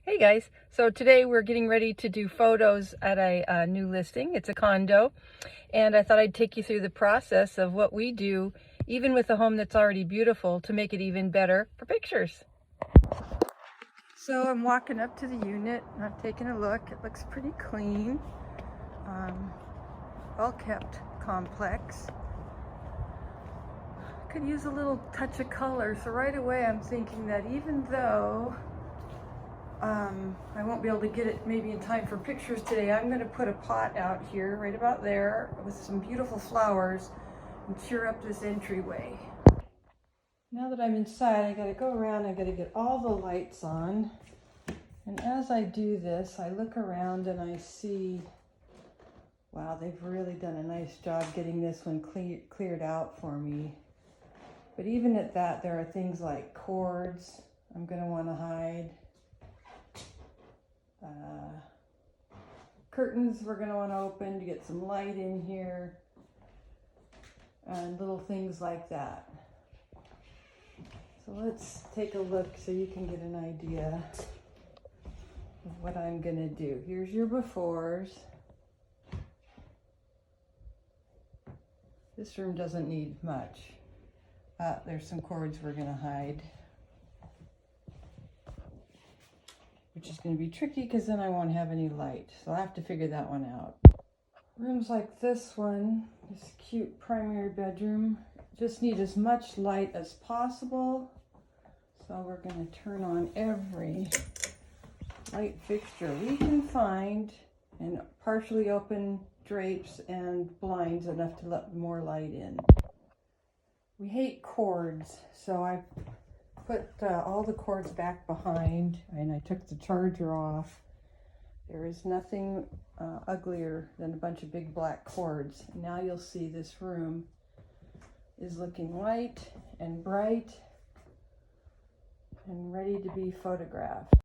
Hey guys, so today we're getting ready to do photos at a new listing. It's a condo, and I thought I'd take you through the process of what we do, even with a home that's already beautiful, to make it even better for pictures. So I'm walking up to the unit, and I'm taking a look. It looks pretty clean, well kept complex. Could use a little touch of color, so right away I'm thinking that even though I won't be able to get it maybe in time for pictures today, I'm going to put a pot out here right about there with some beautiful flowers and cheer up this entryway. Now that I'm inside, I got to go around, I got to get all the lights on, and as I do this I look around and I see, wow, they've really done a nice job getting this one cleared out for me. But even at that, there are things like cords I'm going to want to hide. Curtains we're going to want to open to get some light in here, and little things like that. So let's take a look so you can get an idea of what I'm going to do. Here's your befores. This room doesn't need much. There's some cords we're going to hide, which is going to be tricky because then I won't have any light. So I'll have to figure that one out. Rooms like this one, this cute primary bedroom, just need as much light as possible. So we're going to turn on every light fixture we can find and partially open drapes and blinds enough to let more light in. We hate cords, so I put all the cords back behind, and I took the charger off. There is nothing uglier than a bunch of big black cords. Now you'll see this room is looking light and bright and ready to be photographed.